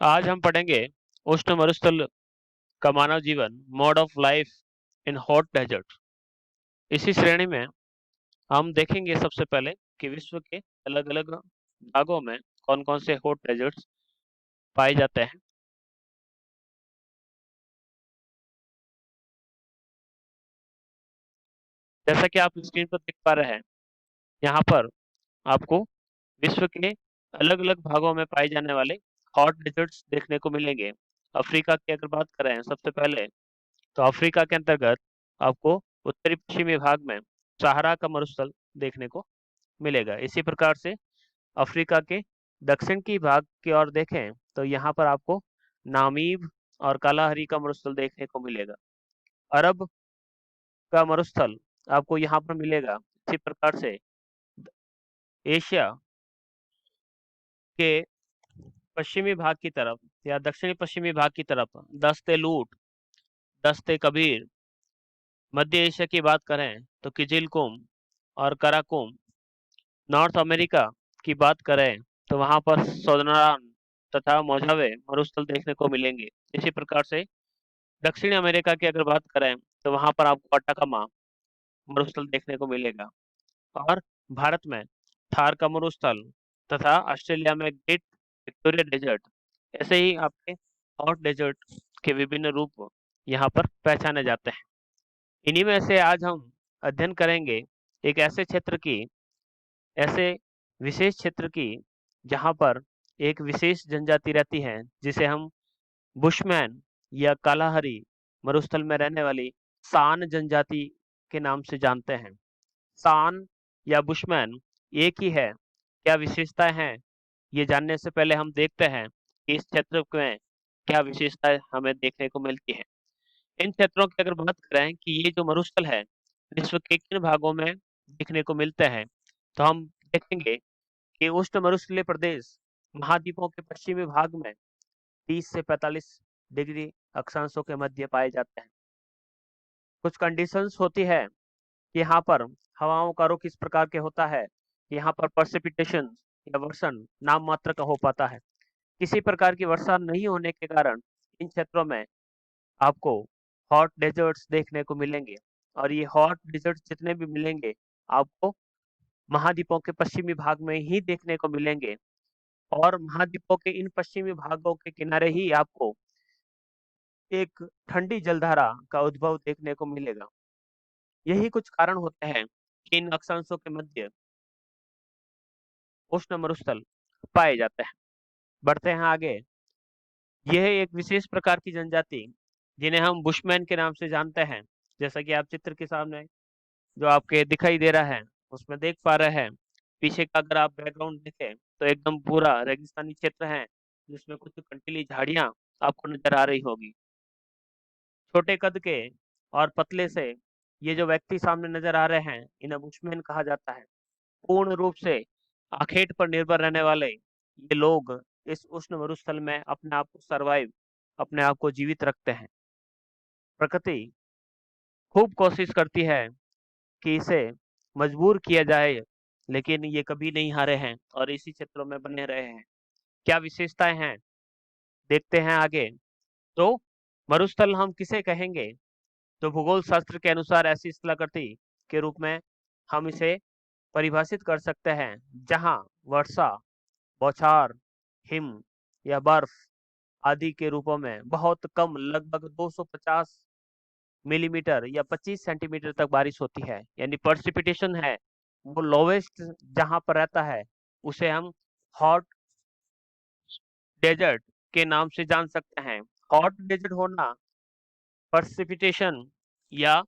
आज हम पढ़ेंगे उष्ण मरुस्थल का मानव जीवन, mode of life in hot desert. इसी श्रेणी में हम देखेंगे सबसे पहले कि विश्व के अलग अलग भागों में कौन कौन से हॉट डेजर्ट्स पाए जाते हैं। जैसा कि आप स्क्रीन पर देख पा रहे हैं, यहाँ पर आपको विश्व के अलग अलग भागों में पाए जाने वाले हॉट डेजर्ट्स देखने को मिलेंगे। अफ्रीका की अगर बात करें सबसे पहले, तो अफ्रीका के अंतर्गत आपको उत्तरी पश्चिमी भाग में सहारा का मरुस्थल देखने को मिलेगा। इसी प्रकार से अफ्रीका के दक्षिण की भाग की ओर देखें तो यहाँ पर आपको नामीब और कालाहरी का मरुस्थल देखने को मिलेगा। अरब का मरुस्थल आपको यहाँ पर मिलेगा। इसी प्रकार से एशिया के पश्चिमी भाग की तरफ या दक्षिणी पश्चिमी भाग की तरफ दस्ते लूट, दस्ते कबीर, मध्य एशिया की बात करें तो किजिलकुम और कराकुम, नॉर्थ अमेरिका की बात करें तो वहां पर सोनारान तथा मोजावे मरुस्थल देखने को मिलेंगे। इसी प्रकार से दक्षिणी अमेरिका की अगर बात करें तो वहां पर आपको अटाकामा मरुस्थल देखने को मिलेगा। और भारत में थार का मरुस्थल तथा ऑस्ट्रेलिया में ग्रेट विक्टोरिया डेजर्ट, ऐसे ही आपके हॉट डेजर्ट के विभिन्न रूप यहाँ पर पहचाने जाते हैं। इन्हीं में से आज हम अध्ययन करेंगे एक ऐसे क्षेत्र की, ऐसे विशेष क्षेत्र की, जहाँ पर एक विशेष जनजाति रहती है जिसे हम बुशमैन या कालाहरी मरुस्थल में रहने वाली सान जनजाति के नाम से जानते हैं। सान या बुशमैन एक ही है, क्या विशेषताएं हैं, ये जानने से पहले हम देखते हैं कि इस क्षेत्र में क्या विशेषताएं हमें देखने को मिलती है। इन क्षेत्रों की अगर बात करें कि ये जो मरुस्थल है विश्व के किन भागों में देखने को मिलते हैं, तो हम देखेंगे कि उष्ण मरुस्थलीय प्रदेश महाद्वीपों के पश्चिमी भाग में 30 से 45 डिग्री अक्षांशों के मध्य पाए जाते हैं। कुछ कंडीशंस होती है कि यहाँ पर हवाओं का रुख इस प्रकार के होता है कि यहाँ पर प्रेसिपिटेशन या वर्षण नाम मात्र का हो पाता है। किसी प्रकार की वर्षा नहीं होने के कारण इन क्षेत्रों में आपको हॉट डेजर्ट्स देखने को मिलेंगे। और ये हॉट डेजर्ट्स जितने भी मिलेंगे आपको महाद्वीपों के पश्चिमी भाग में ही देखने को मिलेंगे। और महाद्वीपों के इन पश्चिमी भागों के किनारे ही आपको एक ठंडी जलधारा का उद्भव देखने को मिलेगा। यही कुछ कारण होते हैं कि इन अक्षांशों के मध्य उष्ण मरुस्थल पाए जाते हैं। बढ़ते हैं आगे। यह एक विशेष प्रकार की जनजाति जिन्हें हम बुशमैन के नाम से जानते हैं, जैसा कि आप चित्र के सामने जो आपके दिखाई दे रहा है उसमें देख पा रहे हैं। पीछे का अगर आप बैकग्राउंड देखें तो एकदम पूरा रेगिस्तानी क्षेत्र है जिसमें कुछ कंटीली झाड़ियां आपको नजर आ रही होगी। छोटे कद के और पतले से ये जो व्यक्ति सामने नजर आ रहे हैं इन्हें बुशमैन कहा जाता है। पूर्ण रूप से आखेट पर निर्भर रहने वाले ये लोग इस उष्ण मरुस्थल में अपने आप को सरवाइव, अपने आप को जीवित रखते हैं। प्रकृति खूब कोशिश करती है कि इसे मजबूर किया जाए, लेकिन ये कभी नहीं हारे हैं और इसी क्षेत्रों में बने रहे हैं। क्या विशेषताएं हैं, देखते हैं आगे। तो मरुस्थल हम किसे कहेंगे, तो भूगोल शास्त्र के अनुसार ऐसी स्थलाकृति के रूप में हम इसे परिभाषित कर सकते हैं जहां वर्षा, बौछार, हिम या बर्फ आदि के रूपों में बहुत कम, लगभग 250 मिलीमीटर या 25 सेंटीमीटर तक बारिश होती है। यानी प्रेसिपिटेशन है वो लोवेस्ट जहां पर रहता है उसे हम हॉट डेजर्ट के नाम से जान सकते हैं। हॉट डेजर्ट होना प्रेसिपिटेशन या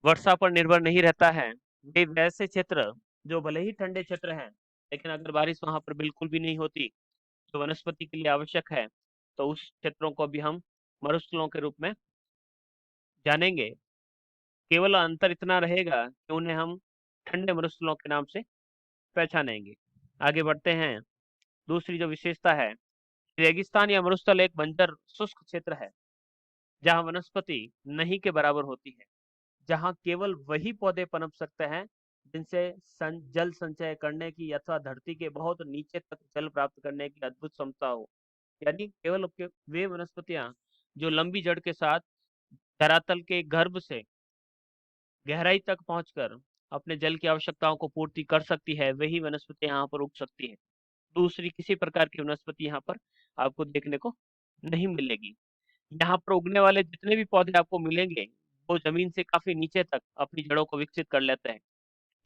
वर्षा पर निर्भर नहीं रहता है। वे वैसे क्षेत्र जो भले ही ठंडे क्षेत्र हैं, लेकिन अगर बारिश वहां पर बिल्कुल भी नहीं होती जो वनस्पति के लिए आवश्यक है, तो उस क्षेत्रों को भी हम मरुस्थलों के रूप में जानेंगे। केवल अंतर इतना रहेगा कि उन्हें हम ठंडे मरुस्थलों के नाम से पहचानेंगे। आगे बढ़ते हैं। दूसरी जो विशेषता है, रेगिस्तान या मरुस्थल एक बंजर शुष्क क्षेत्र है जहां वनस्पति नहीं के बराबर होती है, जहां केवल वही पौधे पनप सकते हैं जिनसे जल संचय करने की अथवा धरती के बहुत नीचे तक जल प्राप्त करने की अद्भुत क्षमता हो। यानी केवल वे वनस्पतियां जो लंबी जड़ के साथ धरातल के गर्भ से गहराई तक पहुंचकर अपने जल की आवश्यकताओं को पूर्ति कर सकती है, वही वनस्पति यहाँ पर उग सकती है। दूसरी किसी प्रकार की वनस्पति यहाँ पर आपको देखने को नहीं मिलेगी। यहाँ पर उगने वाले जितने भी पौधे आपको मिलेंगे, वो जमीन से काफी नीचे तक अपनी जड़ों को विकसित कर लेते हैं,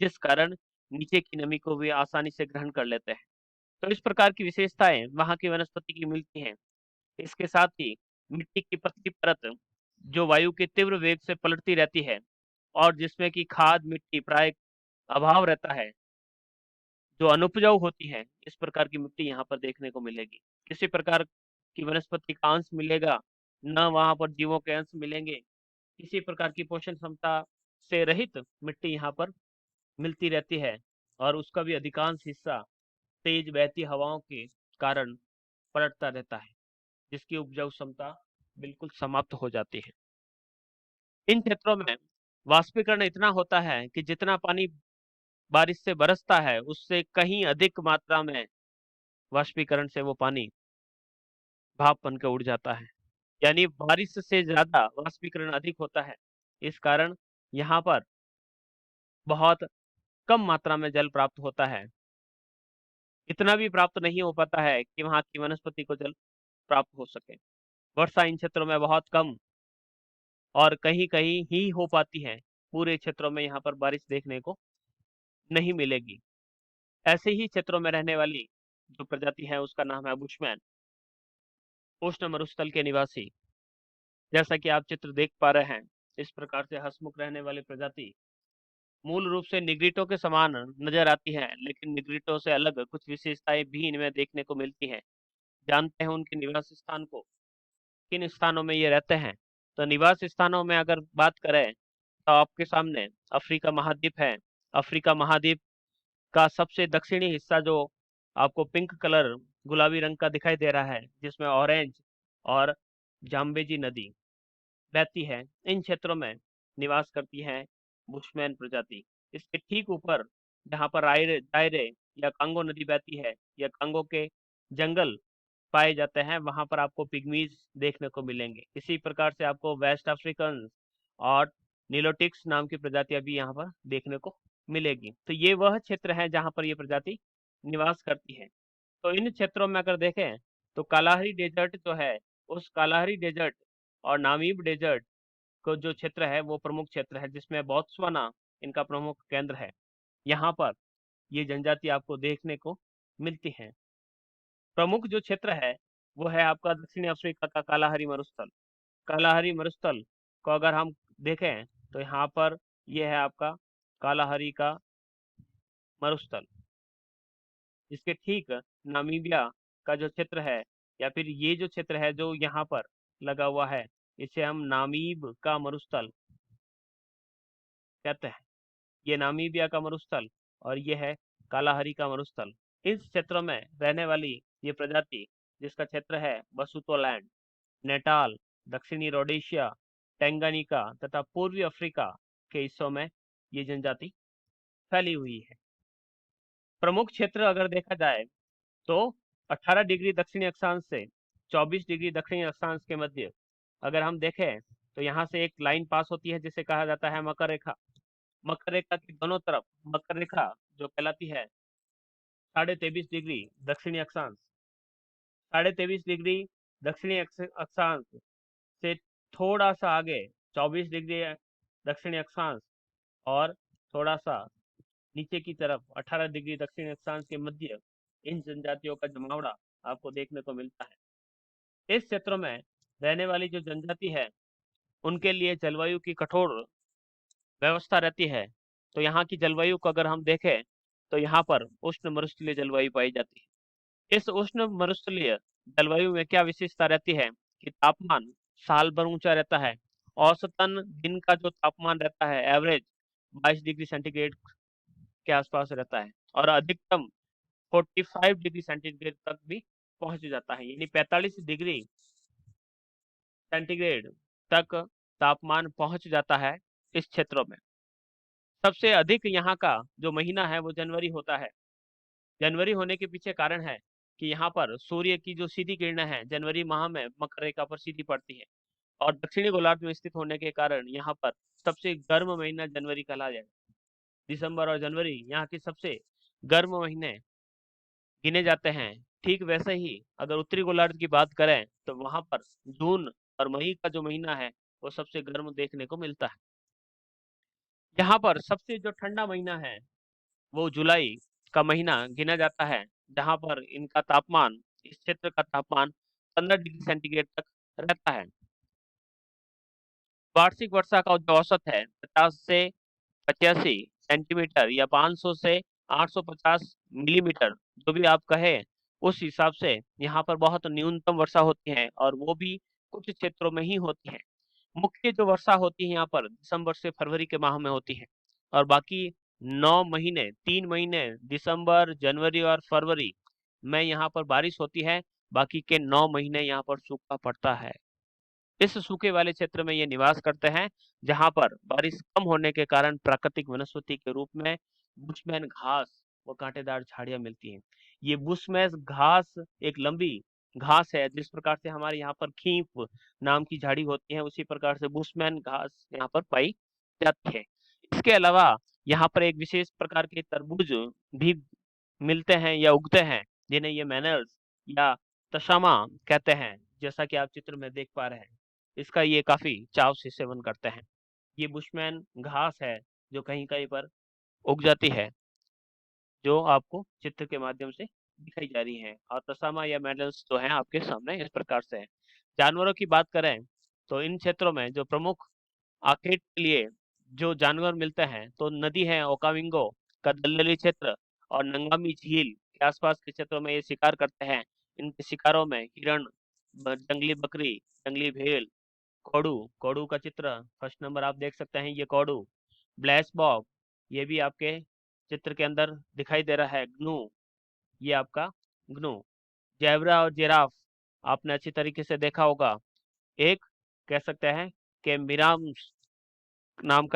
जिस कारण नीचे की नमी को भी आसानी से ग्रहण कर लेते हैं। तो इस प्रकार की विशेषताएं वहां की वनस्पति की मिलती हैं। इसके साथ ही मिट्टी की पतली परत जो वायु के तीव्र वेग से पलटती रहती है और जिसमें कि खाद मिट्टी प्राय अभाव रहता है, जो अनुपजाऊ होती है, इस प्रकार की मिट्टी यहाँ पर देखने को मिलेगी। किसी प्रकार की वनस्पति का अंश मिलेगा, न वहां पर जीवों के अंश मिलेंगे। किसी प्रकार की पोषण क्षमता से रहित मिट्टी यहाँ पर मिलती रहती है और उसका भी अधिकांश हिस्सा तेज बहती हवाओं के कारण पलटता रहता है, जिसकी उपजाऊ क्षमता बिल्कुल समाप्त हो जाती है। इन क्षेत्रों में वाष्पीकरण इतना होता है कि जितना पानी बारिश से बरसता है, उससे कहीं अधिक मात्रा में वाष्पीकरण से वो पानी भाप बन के उड़ जाता है। यानी बारिश से ज्यादा वाष्पीकरण अधिक होता है। इस कारण यहाँ पर बहुत कम मात्रा में जल प्राप्त होता है। इतना भी प्राप्त नहीं हो पाता है कि वहां की वनस्पति को जल प्राप्त हो सके। वर्षा इन क्षेत्रों में बहुत कम और कहीं कहीं ही हो पाती है। पूरे क्षेत्रों में यहाँ पर बारिश देखने को नहीं मिलेगी। ऐसे ही क्षेत्रों में रहने वाली जो प्रजाति है उसका नाम है बुशमैन, उष्ण मरुस्थल के निवासी। जैसा कि आप चित्र देख पा रहे हैं, इस प्रकार से हंसमुख रहने वाली प्रजाति मूल रूप से निग्रिटो के समान नजर आती है, लेकिन निग्रिटो से अलग कुछ विशेषताएं भी इनमें देखने को मिलती हैं। जानते हैं उनके निवास स्थान को, किन स्थानों में ये रहते हैं। तो निवास स्थानों में अगर बात करें तो आपके सामने अफ्रीका महाद्वीप है। अफ्रीका महाद्वीप का सबसे दक्षिणी हिस्सा जो आपको पिंक कलर गुलाबी रंग का दिखाई दे रहा है, जिसमें ऑरेंज और जाम्बेजी नदी बहती है, इन क्षेत्रों में निवास करती है बुशमैन प्रजाति। इसके ठीक ऊपर जहाँ पर दायरे या कांगो नदी बहती है या कांगो के जंगल पाए जाते हैं, वहां पर आपको पिग्मीज देखने को मिलेंगे। इसी प्रकार से आपको वेस्ट अफ्रीकन और नीलोटिक्स नाम की प्रजातियां भी यहाँ पर देखने को मिलेगी। तो ये वह क्षेत्र है जहाँ पर ये प्रजाति निवास करती है। तो इन क्षेत्रों में अगर देखें तो कालाहारी डेजर्ट जो है, उस कालाहारी डेजर्ट और नामीब डेजर्ट को जो क्षेत्र है वो प्रमुख क्षेत्र है, जिसमें बोत्सवाना इनका प्रमुख केंद्र है। यहाँ पर ये जनजाति आपको देखने को मिलती है। प्रमुख जो क्षेत्र है वो है आपका दक्षिणी अफ्रीका का कालाहारी मरुस्थल। कालाहारी मरुस्थल को अगर हम देखें तो यहाँ पर यह है आपका कालाहारी का मरुस्थल। इसके ठीक नामीबिया का जो क्षेत्र है, या फिर ये जो क्षेत्र है जो यहाँ पर लगा हुआ है, इसे हम नामीब का मरुस्थल कहते हैं। ये नामीबिया का मरुस्थल और ये है कालाहारी का मरुस्थल। इस क्षेत्रों में रहने वाली ये प्रजाति, जिसका क्षेत्र है बसुतोलैंड, नेटाल, दक्षिणी रोडेशिया, टेंगानिका तथा पूर्वी अफ्रीका के हिस्सों में ये जनजाति फैली हुई है। प्रमुख क्षेत्र अगर देखा जाए तो 18 डिग्री दक्षिणी अक्षांश से 24 डिग्री दक्षिणी अक्षांश के मध्य अगर हम देखें तो यहाँ से एक लाइन पास होती है जिसे कहा जाता है मकर रेखा। मकर रेखा की दोनों तरफ मकर रेखा जो कहलाती है 23.5 डिग्री दक्षिणी अक्षांश, 23.5 डिग्री दक्षिणी अक्षांश से थोड़ा सा आगे 24 डिग्री दक्षिणी अक्षांश और थोड़ा सा नीचे की तरफ 18 डिग्री दक्षिणी अक्षांश के मध्य इन जनजातियों का जमावड़ा आपको देखने को मिलता है। इस क्षेत्रों में रहने वाली जो जनजाति है उनके लिए जलवायु की कठोर व्यवस्था रहती है। तो यहाँ की जलवायु को अगर हम देखें तो यहाँ पर उष्ण मरुस्थलीय जलवायु पाई जाती है। इस उष्ण मरुस्थलीय जलवायु में क्या विशेषता रहती है कि तापमान साल भर ऊंचा रहता है। औसतन दिन का जो तापमान रहता है एवरेज 22 डिग्री सेंटीग्रेड के आसपास रहता है और अधिकतम 45 डिग्री सेंटीग्रेड तक भी पहुंच जाता है, यानी 45 डिग्री सेंटीग्रेड तक तापमान पहुंच जाता है इस क्षेत्रों में। सबसे अधिक यहाँ का जो महीना है वो जनवरी होता है। जनवरी होने के पीछे कारण है कि यहाँ पर सूर्य की जो सीधी किरणें हैं जनवरी माह में मकर रेखा पर सीधी पड़ती है और दक्षिणी गोलार्ध में स्थित होने के कारण यहाँ पर सबसे गर्म महीना जनवरी कहलाया जाए। दिसंबर और जनवरी यहाँ के सबसे गर्म महीने गिने जाते हैं। ठीक वैसे ही अगर उत्तरी गोलार्ध की बात करें तो वहां पर जून और मई का जो महीना है वो सबसे गर्म देखने को मिलता है। यहाँ पर सबसे जो ठंडा महीना है वो जुलाई का महीना गिना जाता है, जहाँ पर इनका तापमान, इस क्षेत्र का तापमान 15 डिग्री सेंटीग्रेड तक रहता है। वार्षिक वर्षा का जो औसत है 50 से 85 सेंटीमीटर या 500 से 850 मिलीमीटर, जो भी आप कहें, उस हिसाब से यहाँ पर बहुत न्यूनतम वर्षा होती है और वो भी कुछ क्षेत्रों में ही होती है। मुख्य जो वर्षा होती है यहाँ पर दिसंबर से फरवरी के माह में होती है और बाकी 9 महीने, 3 महीने दिसंबर, जनवरी और फरवरी में यहाँ पर बारिश होती है। बाकी के 9 महीने यहाँ पर सूखा पड़ता है। इस सूखे वाले क्षेत्र में ये निवास करते हैं, जहां पर बारिश कम होने के कारण प्राकृतिक वनस्पति के रूप में बुशमैन घास व कांटेदार झाड़ियां मिलती हैं। ये बुशमैन घास एक लंबी घास है, जिस प्रकार से हमारे यहाँ पर खींप नाम की झाड़ी होती है, उसी प्रकार से बुशमैन घास यहाँ पर पाई जाती है। इसके अलावा यहाँ पर एक विशेष प्रकार के तरबूज भी मिलते हैं या उगते हैं, जिन्हें ये मैनर्स या तशामा कहते हैं, जैसा कि आप चित्र में देख पा रहे हैं। इसका ये काफी चाव से सेवन करते हैं। ये बुशमैन घास है जो कहीं कहीं पर उग जाती है, जो आपको चित्र के माध्यम से दिखाई जा रही है। और तसामा या मेडल्स जो हैं आपके सामने इस प्रकार से है। जानवरों की बात करें तो इन क्षेत्रों में जो प्रमुख आखेट के लिए जो जानवर मिलते हैं तो नदी है ओकाविंगो का दलदली क्षेत्र और नंगामी झील के आसपास के क्षेत्रों में ये शिकार करते हैं। इनके शिकारों में हिरण, जंगली बकरी, जंगली भेड़, कोडू, कोडू का चित्र फर्स्ट नंबर आप देख सकते हैं, ये कोडू। ब्लैश बॉग, ये भी आपके चित्र के अंदर दिखाई दे रहा है। ग्नू, ये आपका ग्नू। जेब्रा और जिराफ आपने अच्छी तरीके से देखा होगा। एक कह सकते हैं कि मिराकस नाम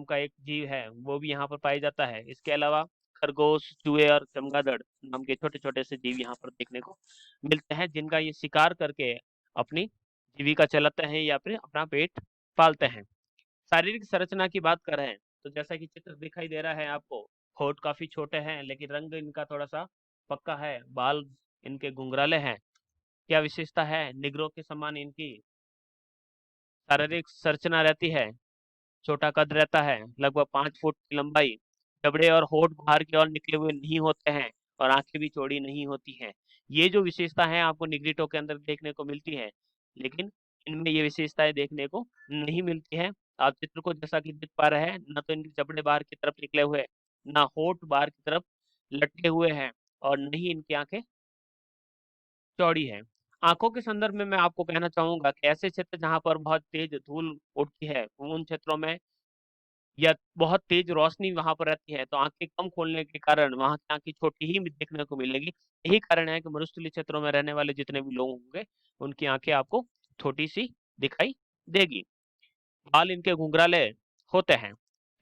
का एक जीव है, वो भी यहाँ पर पाया जाता है। इसके अलावा खरगोश, चूहे और चमगादड़ नाम के छोटे छोटे से जीव यहाँ पर देखने को मिलते हैं, जिनका ये शिकार करके अपनी जीविका चलाते हैं या फिर अपना पेट पालते हैं। शारीरिक संरचना की बात करें तो जैसा कि चित्र दिखाई दे रहा है आपको, होठ काफी छोटे हैं लेकिन रंग इनका थोड़ा सा पक्का है। बाल इनके घुंघराले हैं। क्या विशेषता है? निग्रो के समान इनकी शारीरिक संरचना रहती है। छोटा कद रहता है, लगभग 5 फुट की लंबाई। जबड़े और होठ बाहर की ओर निकले हुए नहीं होते हैं और आंखें भी चौड़ी नहीं होती हैं। ये जो विशेषता है आपको निग्रिटो के अंदर देखने को मिलती है, लेकिन इनमें ये विशेषताएं देखने को नहीं मिलती है। आप चित्र को जैसा कि देख पा रहे हैं, न तो इनके जबड़े बाहर की तरफ निकले हुए, ना होठ बाहर की तरफ लटके हुए हैं और न ही इनकी आंखें चौड़ी है। आंखों के संदर्भ में मैं आपको कहना चाहूंगा कि ऐसे क्षेत्र जहां पर बहुत तेज धूल उठती है, उन क्षेत्रों में या बहुत तेज रोशनी वहां पर रहती है तो आंखें कम खोलने के कारण वहां की आंखें छोटी ही देखने को मिलेगी। यही कारण है कि मरुस्थलीय क्षेत्रों में रहने वाले जितने भी लोग होंगे, उनकी आंखें आपको छोटी सी दिखाई देगी। बाल इनके घुंघराले होते हैं।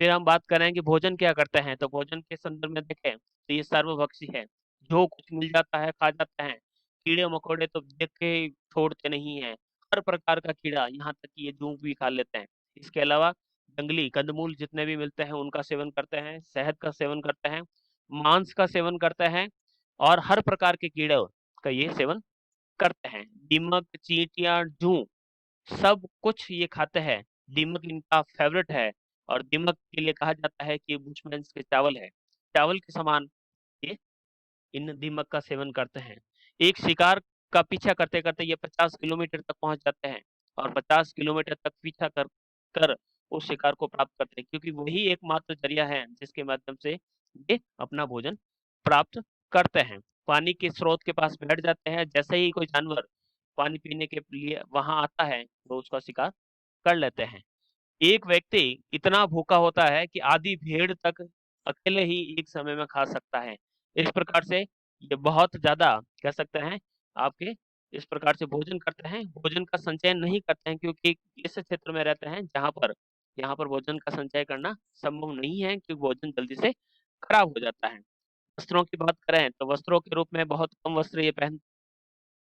फिर हम बात करें कि भोजन क्या करते हैं, तो भोजन के संदर्भ में देखें तो ये सर्वभक्षी है। जो कुछ मिल जाता है खा जाते हैं। कीड़े मकोड़े तो देख के छोड़ते नहीं है। हर प्रकार का कीड़ा, यहाँ तक कि ये जूं भी खा लेते हैं। इसके अलावा जंगली कंदमूल जितने भी मिलते हैं उनका सेवन करते हैं, शहद का सेवन करते हैं, मांस का सेवन करते हैं और हर प्रकार के कीड़े का ये सेवन करते हैं। दीमक, चींटियां, जूं, सब कुछ ये खाते हैं। दीमक इनका फेवरेट है और दीमक के लिए कहा जाता है कि बुशमैन के चावल है। चावल के समान ये इन दीमक का सेवन करते हैं। एक शिकार का पीछा करते करते ये 50 किलोमीटर तक पहुंच जाते हैं और 50 किलोमीटर तक पीछा कर कर उस शिकार को प्राप्त करते हैं, क्योंकि वही एकमात्र जरिया है जिसके माध्यम से ये अपना भोजन प्राप्त करते हैं। पानी के स्रोत के पास बैठ जाते हैं। जैसे ही कोई जानवर पानी पीने के लिए वहां आता है वो उसका शिकार कर लेते हैं। एक व्यक्ति इतना भूखा होता है कि आधी भेड़ तक अकेले ही एक समय में खा सकता है। इस प्रकार से ये बहुत ज्यादा कह सकते हैं आपके इस प्रकार से भोजन करते हैं। भोजन का संचयन नहीं करते हैं क्योंकि इस क्षेत्र में रहते हैं जहां पर यहाँ पर भोजन का संचय करना संभव नहीं है, क्योंकि भोजन जल्दी से खराब हो जाता है। वस्त्रों की बात करें तो वस्त्रों के रूप में बहुत कम वस्त्र ये